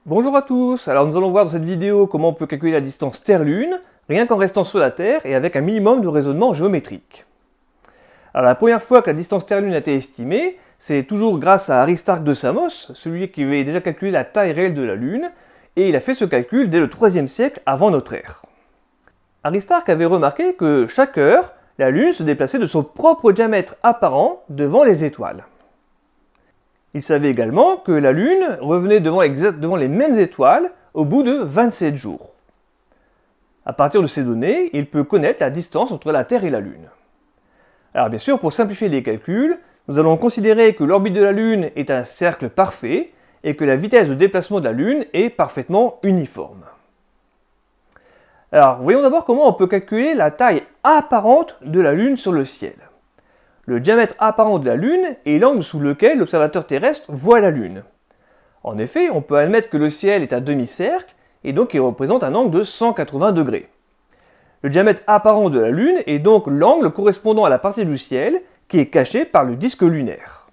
Bonjour à tous, alors nous allons voir dans cette vidéo comment on peut calculer la distance Terre-Lune, rien qu'en restant sur la Terre et avec un minimum de raisonnement géométrique. Alors la première fois que la distance Terre-Lune a été estimée, c'est toujours grâce à Aristarque de Samos, celui qui avait déjà calculé la taille réelle de la Lune, et il a fait ce calcul dès le 3e siècle avant notre ère. Aristarque avait remarqué que chaque heure, la Lune se déplaçait de son propre diamètre apparent devant les étoiles. Il savait également que la Lune revenait devant les mêmes étoiles au bout de 27 jours. À partir de ces données, il peut connaître la distance entre la Terre et la Lune. Alors bien sûr, pour simplifier les calculs, nous allons considérer que l'orbite de la Lune est un cercle parfait et que la vitesse de déplacement de la Lune est parfaitement uniforme. Alors voyons d'abord comment on peut calculer la taille apparente de la Lune sur le ciel. Le diamètre apparent de la Lune est l'angle sous lequel l'observateur terrestre voit la Lune. En effet, on peut admettre que le ciel est un demi-cercle et donc il représente un angle de 180 degrés. Le diamètre apparent de la Lune est donc l'angle correspondant à la partie du ciel qui est cachée par le disque lunaire.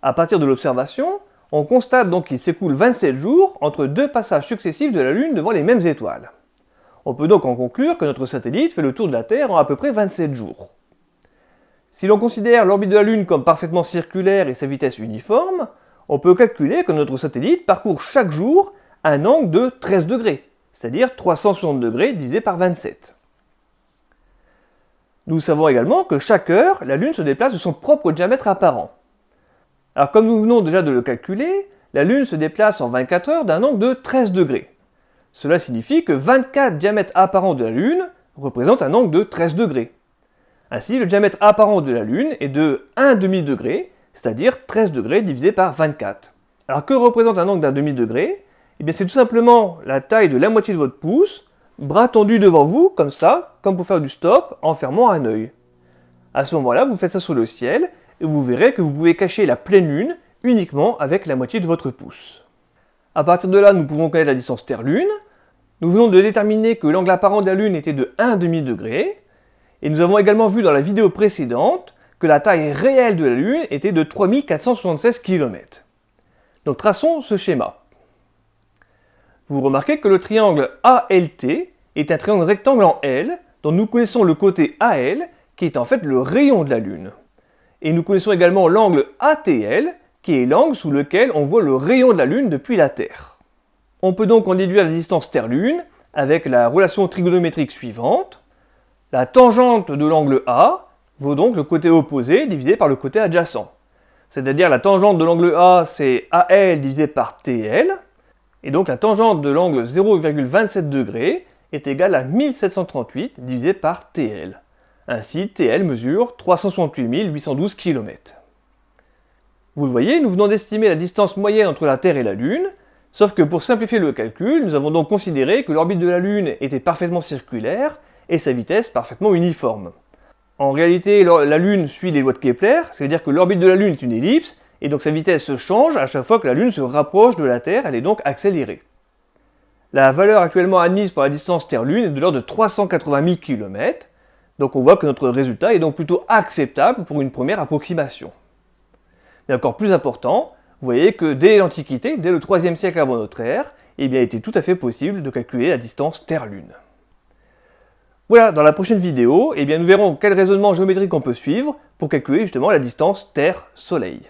À partir de l'observation, on constate donc qu'il s'écoule 27 jours entre deux passages successifs de la Lune devant les mêmes étoiles. On peut donc en conclure que notre satellite fait le tour de la Terre en à peu près 27 jours. Si l'on considère l'orbite de la Lune comme parfaitement circulaire et sa vitesse uniforme, on peut calculer que notre satellite parcourt chaque jour un angle de 13 degrés, c'est-à-dire 360 degrés divisé par 27. Nous savons également que chaque heure, la Lune se déplace de son propre diamètre apparent. Alors comme nous venons déjà de le calculer, la Lune se déplace en 24 heures d'un angle de 13 degrés. Cela signifie que 24 diamètres apparents de la Lune représentent un angle de 13 degrés. Ainsi, le diamètre apparent de la Lune est de 1 demi-degré, c'est-à-dire 13 degrés divisé par 24. Alors que représente un angle d'un demi-degré ? Eh bien c'est tout simplement la taille de la moitié de votre pouce, bras tendu devant vous, comme ça, comme pour faire du stop, en fermant un œil. À ce moment-là, vous faites ça sur le ciel, et vous verrez que vous pouvez cacher la pleine Lune uniquement avec la moitié de votre pouce. À partir de là, nous pouvons connaître la distance Terre-Lune. Nous venons de déterminer que l'angle apparent de la Lune était de 1 demi-degré, et nous avons également vu dans la vidéo précédente que la taille réelle de la Lune était de 3476 km. Donc traçons ce schéma. Vous remarquez que le triangle ALT est un triangle rectangle en L, dont nous connaissons le côté AL, qui est en fait le rayon de la Lune. Et nous connaissons également l'angle ATL, qui est l'angle sous lequel on voit le rayon de la Lune depuis la Terre. On peut donc en déduire la distance Terre-Lune avec la relation trigonométrique suivante. La tangente de l'angle A vaut donc le côté opposé divisé par le côté adjacent. C'est-à-dire la tangente de l'angle A, c'est AL divisé par TL, et donc la tangente de l'angle 0,27 degrés est égale à 1738 divisé par TL. Ainsi, TL mesure 368 812 km. Vous le voyez, nous venons d'estimer la distance moyenne entre la Terre et la Lune, sauf que pour simplifier le calcul, nous avons donc considéré que l'orbite de la Lune était parfaitement circulaire et sa vitesse parfaitement uniforme. En réalité, la Lune suit les lois de Kepler, c'est-à-dire que l'orbite de la Lune est une ellipse, et donc sa vitesse se change à chaque fois que la Lune se rapproche de la Terre, elle est donc accélérée. La valeur actuellement admise pour la distance Terre-Lune est de l'ordre de 380 000 km, donc on voit que notre résultat est donc plutôt acceptable pour une première approximation. Mais encore plus important, vous voyez que dès l'Antiquité, dès le 3e siècle avant notre ère, il était tout à fait possible de calculer la distance Terre-Lune. Voilà, dans la prochaine vidéo, nous verrons quel raisonnement géométrique on peut suivre pour calculer justement la distance Terre-Soleil.